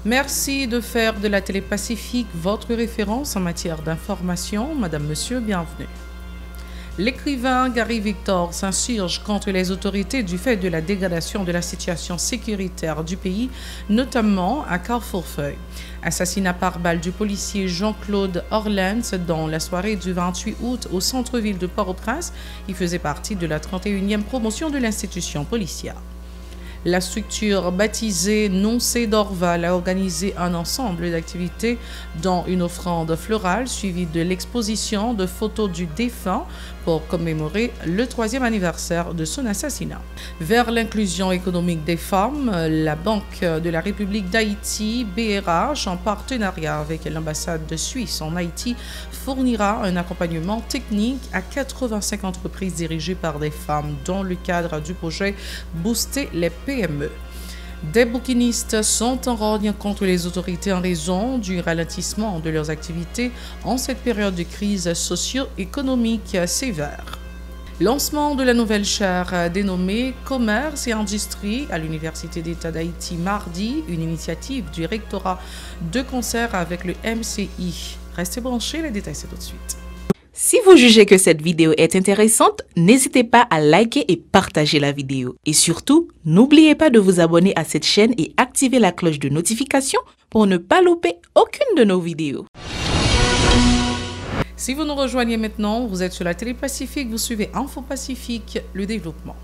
Merci de faire de la Télé Pacifique votre référence en matière d'information. Madame, Monsieur, bienvenue. L'écrivain Gary Victor s'insurge contre les autorités du fait de la dégradation de la situation sécuritaire du pays, notamment à Carrefourfeuille. Assassinat par balle du policier Jean-Claude Orlens dans la soirée du 28 août au centre-ville de Port-au-Prince. Il faisait partie de la 31e promotion de l'institution policière. La structure baptisée Noncé d'Orval a organisé un ensemble d'activités dont une offrande florale suivie de l'exposition de photos du défunt pour commémorer le 3e anniversaire de son assassinat. Vers l'inclusion économique des femmes, la Banque de la République d'Haïti, BRH, en partenariat avec l'ambassade de Suisse en Haïti, fournira un accompagnement technique à 85 entreprises dirigées par des femmes dans le cadre du projet Booster les PME. Des bouquinistes sont en rogne contre les autorités en raison du ralentissement de leurs activités en cette période de crise socio-économique sévère. Lancement de la nouvelle chaire dénommée Commerce et Industrie à l'Université d'État d'Haïti mardi, une initiative du rectorat de concert avec le MCI. Restez branchés, les détails c'est tout de suite. Si vous jugez que cette vidéo est intéressante, n'hésitez pas à liker et partager la vidéo. Et surtout, n'oubliez pas de vous abonner à cette chaîne et activer la cloche de notification pour ne pas louper aucune de nos vidéos. Si vous nous rejoignez maintenant, vous êtes sur la Télé Pacifique, vous suivez Info Pacifique, le développement.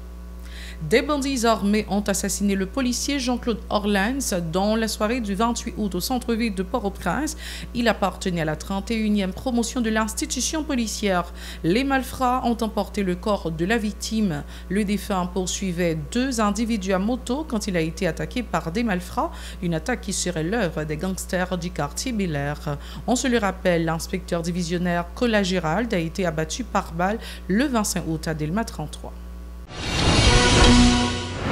Des bandits armés ont assassiné le policier Jean-Claude Orlens dans la soirée du 28 août au centre-ville de Port-au-Prince. Il appartenait à la 31e promotion de l'institution policière. Les malfrats ont emporté le corps de la victime. Le défunt poursuivait 2 individus à moto quand il a été attaqué par des malfrats, une attaque qui serait l'œuvre des gangsters du quartier Bel-Air. On se le rappelle, l'inspecteur divisionnaire Cola Gérald a été abattu par balle le 25 août à Delma 33.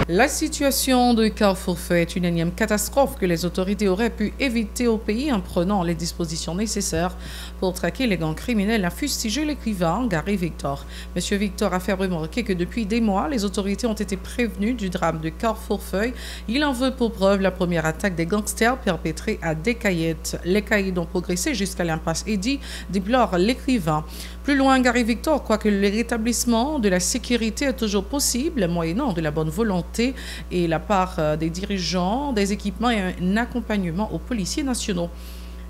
La situation de Carrefourfeuille est une énième catastrophe que les autorités auraient pu éviter au pays en prenant les dispositions nécessaires pour traquer les gangs criminels, a fustigé l'écrivain Gary Victor. Monsieur Victor a fait remarquer que depuis des mois, les autorités ont été prévenues du drame de Carrefourfeuille. Il en veut pour preuve la première attaque des gangsters perpétrée à Descaillettes. Les caïds ont progressé jusqu'à l'impasse Eddy, déplore l'écrivain. Plus loin, Gary Victor croit que le rétablissement de la sécurité est toujours possible, moyennant de la bonne volonté et la part des dirigeants, des équipements et un accompagnement aux policiers nationaux.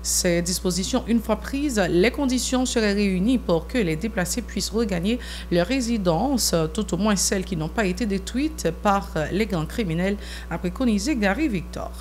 Ces dispositions, une fois prises, les conditions seraient réunies pour que les déplacés puissent regagner leur résidence, tout au moins celles qui n'ont pas été détruites par les gangs criminels, a préconisé Gary Victor.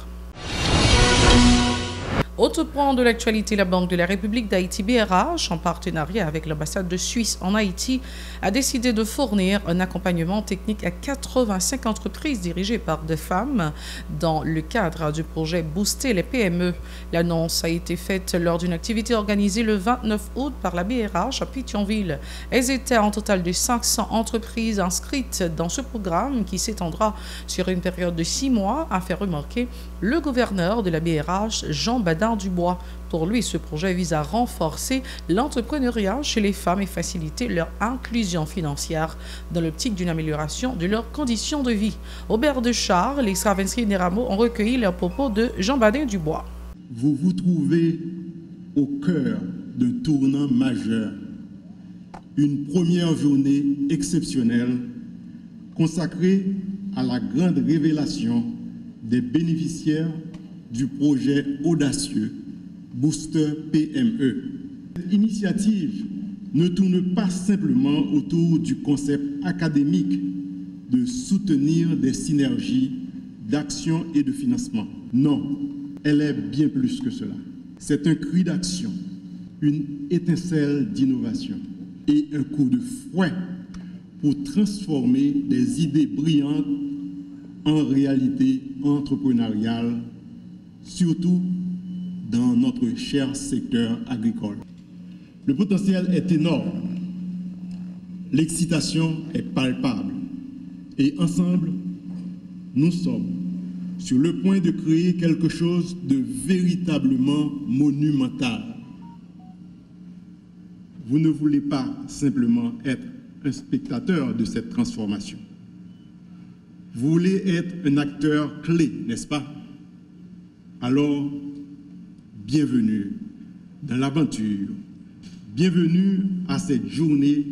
Autre point de l'actualité, la Banque de la République d'Haïti, BRH, en partenariat avec l'ambassade de Suisse en Haïti, a décidé de fournir un accompagnement technique à 85 entreprises dirigées par des femmes dans le cadre du projet Booster les PME. L'annonce a été faite lors d'une activité organisée le 29 août par la BRH à Pétionville. Elles étaient en total de 500 entreprises inscrites dans ce programme qui s'étendra sur une période de 6 mois, a fait remarquer le gouverneur de la BRH, Jean Badin Dubois. Pour lui, ce projet vise à renforcer l'entrepreneuriat chez les femmes et faciliter leur inclusion financière dans l'optique d'une amélioration de leurs conditions de vie. Aubert de Charles et Stravinsky Neramo ont recueilli leurs propos de Jean Badin Dubois. Vous vous trouvez au cœur d'un tournant majeur, une première journée exceptionnelle consacrée à la grande révélation des bénéficiaires du projet audacieux Booster PME. Cette initiative ne tourne pas simplement autour du concept académique de soutenir des synergies d'action et de financement. Non, elle est bien plus que cela. C'est un cri d'action, une étincelle d'innovation et un coup de fouet pour transformer des idées brillantes en réalité entrepreneuriale, surtout dans notre cher secteur agricole. Le potentiel est énorme, l'excitation est palpable et ensemble, nous sommes sur le point de créer quelque chose de véritablement monumental. Vous ne voulez pas simplement être un spectateur de cette transformation. Vous voulez être un acteur clé, n'est-ce pas? Alors, bienvenue dans l'aventure, bienvenue à cette journée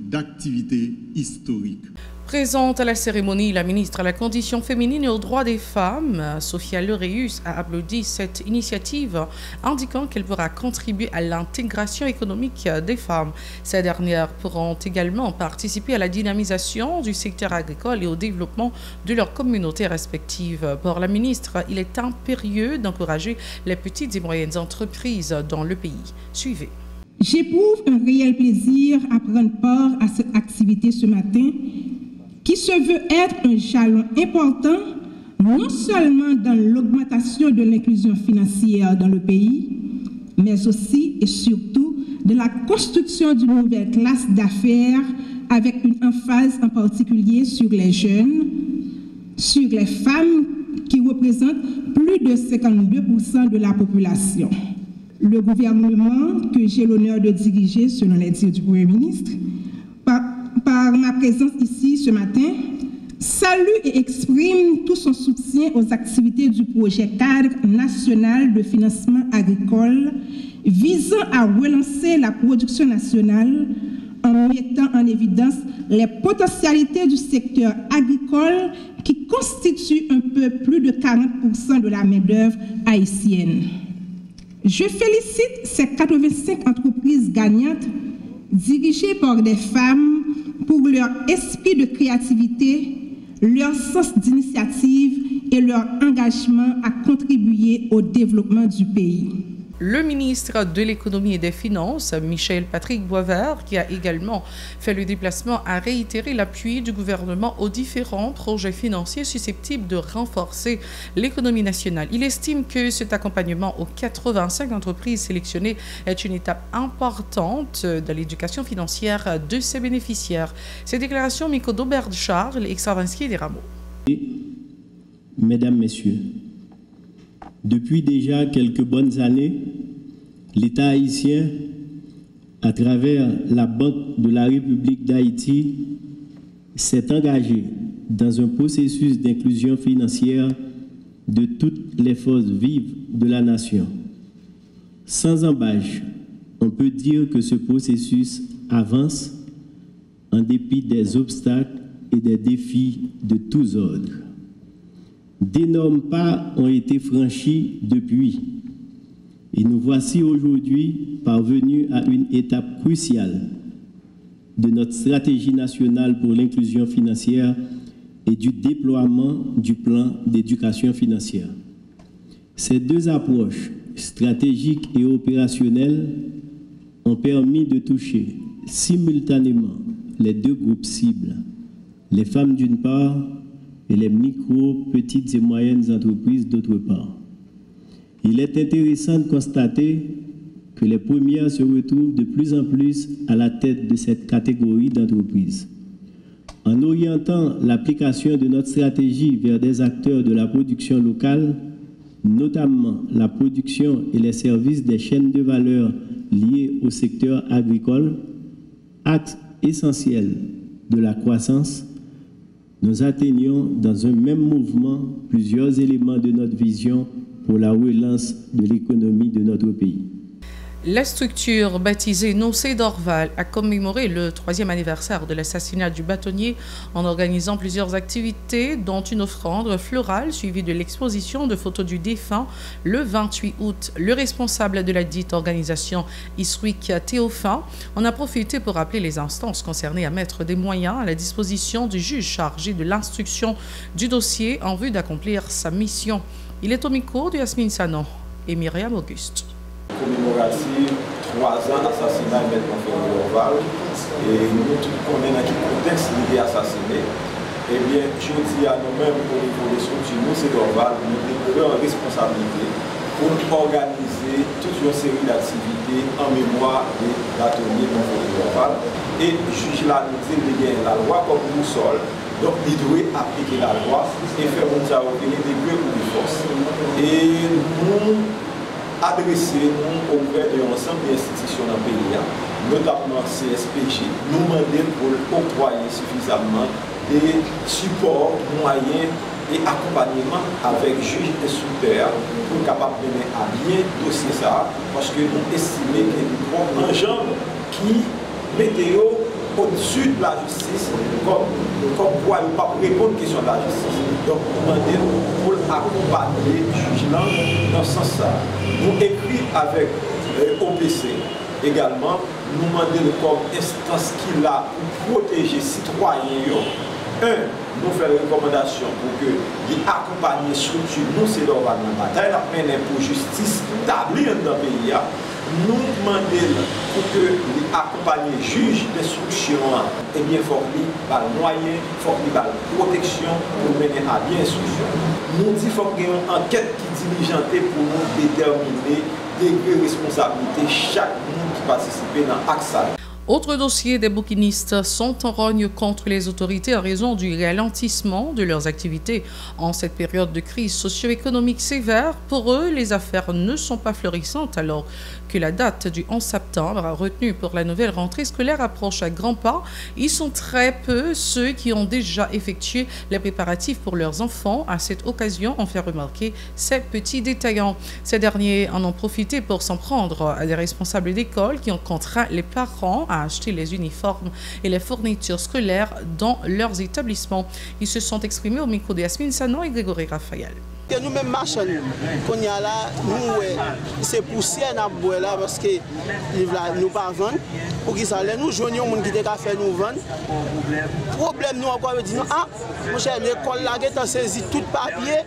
d'activité historique. Présente à la cérémonie, la ministre à la condition féminine et aux droits des femmes, Sophia Lereus, a applaudi cette initiative, indiquant qu'elle pourra contribuer à l'intégration économique des femmes. Ces dernières pourront également participer à la dynamisation du secteur agricole et au développement de leurs communautés respectives. Pour la ministre, il est impérieux d'encourager les petites et moyennes entreprises dans le pays. Suivez. J'éprouve un réel plaisir à prendre part à cette activité ce matin, qui se veut être un jalon important, non seulement dans l'augmentation de l'inclusion financière dans le pays, mais aussi et surtout de la construction d'une nouvelle classe d'affaires avec une emphase en particulier sur les jeunes, sur les femmes qui représentent plus de 52% de la population. Le gouvernement que j'ai l'honneur de diriger, selon les dires du Premier ministre, par ma présence ici ce matin, salue et exprime tout son soutien aux activités du projet cadre national de financement agricole visant à relancer la production nationale en mettant en évidence les potentialités du secteur agricole qui constitue un peu plus de 40% de la main-d'œuvre haïtienne. Je félicite ces 85 entreprises gagnantes dirigées par des femmes pour leur esprit de créativité, leur sens d'initiative et leur engagement à contribuer au développement du pays. Le ministre de l'Économie et des Finances, Michel Patrick Boisvert, qui a également fait le déplacement, a réitéré l'appui du gouvernement aux différents projets financiers susceptibles de renforcer l'économie nationale. Il estime que cet accompagnement aux 85 entreprises sélectionnées est une étape importante dans l'éducation financière de ses bénéficiaires. Ces déclarations, Miko d'Aubert Charles et Extravinsky des Rameaux. Mesdames, Messieurs, depuis déjà quelques bonnes années, l'État haïtien, à travers la Banque de la République d'Haïti, s'est engagé dans un processus d'inclusion financière de toutes les forces vives de la nation. Sans embâche, on peut dire que ce processus avance en dépit des obstacles et des défis de tous ordres. D'énormes pas ont été franchis depuis et nous voici aujourd'hui parvenus à une étape cruciale de notre stratégie nationale pour l'inclusion financière et du déploiement du plan d'éducation financière. Ces deux approches, stratégiques et opérationnelles, ont permis de toucher simultanément les deux groupes cibles, les femmes d'une part et les micro, petites et moyennes entreprises d'autre part. Il est intéressant de constater que les premières se retrouvent de plus en plus à la tête de cette catégorie d'entreprises. En orientant l'application de notre stratégie vers des acteurs de la production locale, notamment la production et les services des chaînes de valeur liées au secteur agricole, axe essentiel de la croissance, nous atteignons dans un même mouvement plusieurs éléments de notre vision pour la relance de l'économie de notre pays. La structure baptisée Nocé d'Orval a commémoré le 3e anniversaire de l'assassinat du bâtonnier en organisant plusieurs activités, dont une offrande florale suivie de l'exposition de photos du défunt le 28 août. Le responsable de la dite organisation, Iswick Théophin, en a profité pour appeler les instances concernées à mettre des moyens à la disposition du juge chargé de l'instruction du dossier en vue d'accomplir sa mission. Il est au micro de Yasmine Sanon et Myriam Auguste. Commémorative 3 ans assassinat de M. Orval et nous tous connaissons dans quel contexte il est assassiné. Eh bien, je dis à nous-mêmes au niveau des structures, nous, c'est d'Orval, nous développons une responsabilité pour organiser toute une série d'activités en mémoire des bâtonniers de M. Orval. Et juge la la loi comme boussole. Donc, il doit appliquer la loi et faire un travail des deux ou de force. Et nous adresser auprès de l'ensemble des institutions dans le pays, notamment CSPG, nous demander pour octroyer suffisamment des supports, moyens et accompagnement avec juge et instructeur pour capable de mener à bien dossier ça, parce que nous estimons que nous avons un genre qui météo au-dessus de la justice, comme quoi il ne pas répondre aux questions de la justice. Donc, nous demandons pour accompagner le juge dans ce sens-là. Nous écrivons avec OPC également, nous demandons comme instance qu'il a pour protéger les citoyens. Nous faisons des recommandations pour que l'accompagnement structure nous, c'est dans la bataille, la peine pour justice établie dans le pays. Nous demandons pour que l'accompagnement juge d'instruction, eh bien, il faut qu'il y ait des moyens, il faut qu'il y ait des protections pour mener à bien l'instruction. Nous disons qu'il faut qu'il y ait une enquête qui est diligentée pour nous déterminer les responsabilités de chaque monde qui participe dans l'AXA. Autre dossier, des bouquinistes sont en rogne contre les autorités à raison du ralentissement de leurs activités. En cette période de crise socio-économique sévère, pour eux, les affaires ne sont pas florissantes alors que la date du 11 septembre retenue pour la nouvelle rentrée scolaire approche à grands pas. Ils sont très peu ceux qui ont déjà effectué les préparatifs pour leurs enfants. À cette occasion, on fait remarquer ces petits détaillants. Ces derniers en ont profité pour s'en prendre à des responsables d'école qui ont contraint les parents à acheter les uniformes et les fournitures scolaires dans leurs établissements. Ils se sont exprimés au micro de Yasmine Sanon et Grégory Raphaël. Nous-mêmes marchons, qu'on y a là, nous, c'est poussière dans le bois là parce que nous ne pas vendre. Pour qu'ils s'en nous joignons les gens qui fait nous vendre. Problème, nous encore, nous disons, ah, mon cher, l'école là, qui a saisi tout papier,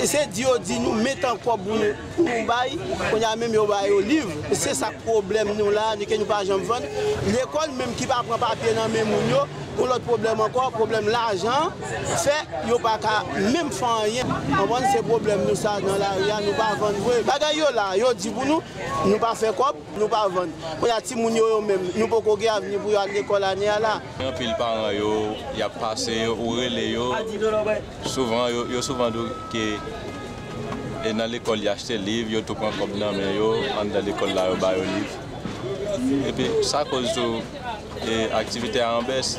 et c'est dit, nous mettons encore pour nous bailler, qu'on y a même au livre. C'est ça le problème, nous là, nous ne pas jamais vendre. L'école même qui va prendre papier dans le même monde, pour l'autre problème encore, problème l'argent, fait, il n'y a pas qu'à même faire rien. On voit ces problèmes, nous, ça, dans la rue, nous pas vendre. Bagay yo là, yo dit pour nous, nous pas faire quoi, nous pas vendre. Il y a des gens même, nous pas qu'on avenir pour aller à l'école l'année là. Un pile parents yo, y a passé ou relé yo. Souvent yo souvent que dans l'école y acheter livre, yo tout prend comme non mais yo dans l'école là yo ba yo livre. Et puis ça cause de activité en baisse.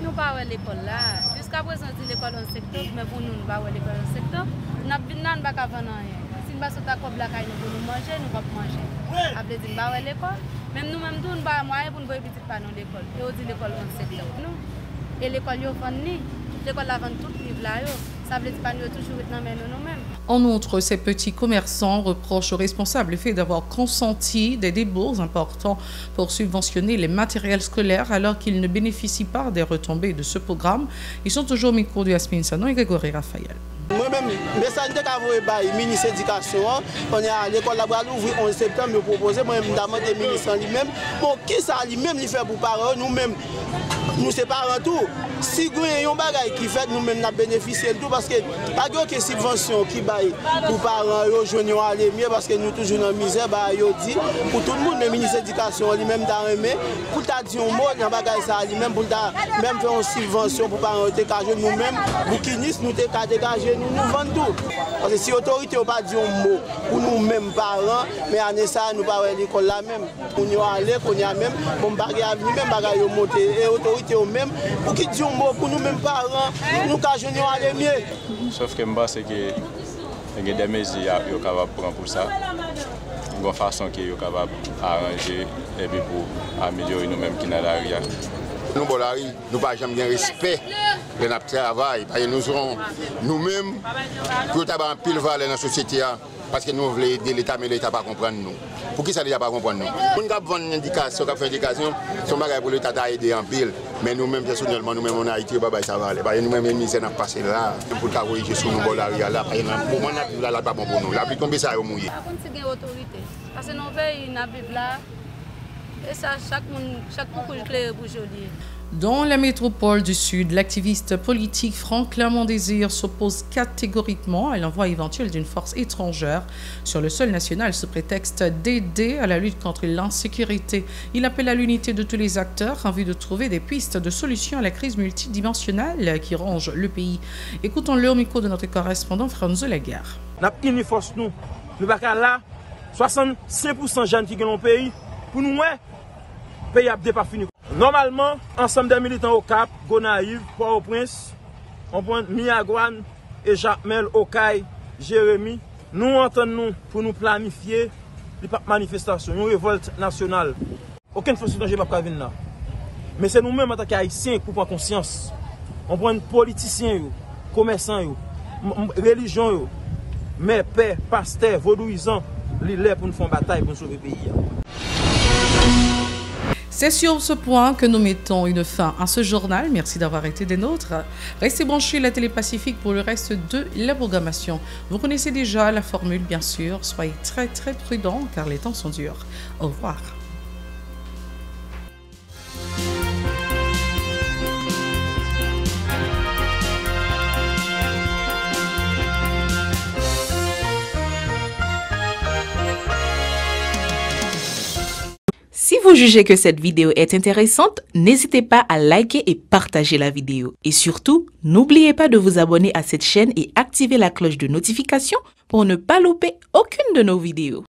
Nous pas à l'école là. Jusqu'à présent l'école en secteur, mais pour nous pas à l'école en secteur. N'a pas qu'à vendre rien. Si nous pas sauter comme la caille pour nous manger, nous pas manger. Après dit pas à l'école. Même nous-mêmes, nous n'avons pas moyen pour nous petits pas dans l'école. Et on dit l'école en secteur. Et l'école, ils vendent l'école la vend tout livre là. Ça veut dire que nous toujours être dans nous-mêmes. En outre, ces petits commerçants reprochent aux responsables le fait d'avoir consenti des débours importants pour subventionner les matériels scolaires alors qu'ils ne bénéficient pas des retombées de ce programme. Ils sont toujours au micro de Yasmine Sanon et Grégory Raphaël. Moi-même, mais ça ne pas le ministre de l'Éducation. On est à l'école là ouvrir en septembre, me proposer, moi-même, demander le ministre lui-même. Bon, qui ça lui-même il fait pour parents, nous-mêmes, nous séparons tout. Si nous avons un bagage qui fait, nous-mêmes, nous bénéficions de tout parce que pas de subvention qui baille pour parents, nous aller mieux parce que nous toujours dans la misère, dit pour tout le monde, le ministre de l'Éducation lui-même dans le pour ta dire un mot, dans bagage ça lui-même pour même faire une subvention pour parents dégager nous-mêmes, bouquinistes nous dégager nous vendons tout. Parce que si l'autorité n'a pas dit un mot pour nous-mêmes parents, mais en ça nous pas à l'école là même, pour nous aller, qu'on y a même, pour bagage avenir même bagage monter et l'autorité même pour qui dit un mot pour nous-mêmes parents, nous nous aller mieux. Sauf que moi c'est que il y a des mesures qui sont capables de prendre pour ça. De façon qui sont capables d'arranger et puis pour améliorer nous-mêmes qui sont dans la rue. Nous, Bolari, nous n'avons pas jamais de respect de notre travail. Parce que nous serons nous-mêmes, pour avoir un pile valeur dans la société, parce que nous voulons aider l'État, mais l'État ne comprend pas nous. Pour qui ça l'État ne comprend pas nous? Nous avons une indication, nous fait une indication, son bagage pour l'État d'aider en pile. Mais nous-mêmes, personnellement, nous-mêmes, on a Haïti, ça va aller. Nous-mêmes, les misères n'ont passé là. Pour corriger sur nous, Bolari, là. Pour moi, là, là, pas bon pour nous. La pluie tombe, ça va mouiller. Par contre, c'est une autorité. Parce que nous veillons, nous là. Et ça, chaque coup, je claire pour aujourd'hui. Dans la métropole du Sud, l'activiste politique Franklin Mondésir s'oppose catégoriquement à l'envoi éventuel d'une force étrangère sur le sol national sous prétexte d'aider à la lutte contre l'insécurité. Il appelle à l'unité de tous les acteurs en vue de trouver des pistes de solution à la crise multidimensionnelle qui ronge le pays. Écoutons-le au micro de notre correspondant Franzo Laguerre. Nous avons une force, nous ne sommes pas là, 65% de gens qui sont dans le pays, pour nous, le pays n'a pas fini. Normalement, ensemble des militants au Cap, Gonaïve, Port-au-Prince, on prend Miagouane et Jacmel, Okaï, Jérémy. Nous entendons pour nous planifier les manifestations, une révolte nationale. Aucune force étrangère ne peut pas venir là. Mais c'est nous-mêmes en tant qu'Haïtiens qui prendre conscience. On prend politiciens, commerçants, religions, mais pères, pasteurs, vaudouisants, les lèvres pour nous faire bataille pour nous sauver le pays. C'est sur ce point que nous mettons une fin à ce journal. Merci d'avoir été des nôtres. Restez branchés à la Télé Pacifique pour le reste de la programmation. Vous connaissez déjà la formule, bien sûr. Soyez très très prudents car les temps sont durs. Au revoir. Si vous jugez que cette vidéo est intéressante, n'hésitez pas à liker et partager la vidéo. Et surtout, n'oubliez pas de vous abonner à cette chaîne et activer la cloche de notification pour ne pas louper aucune de nos vidéos.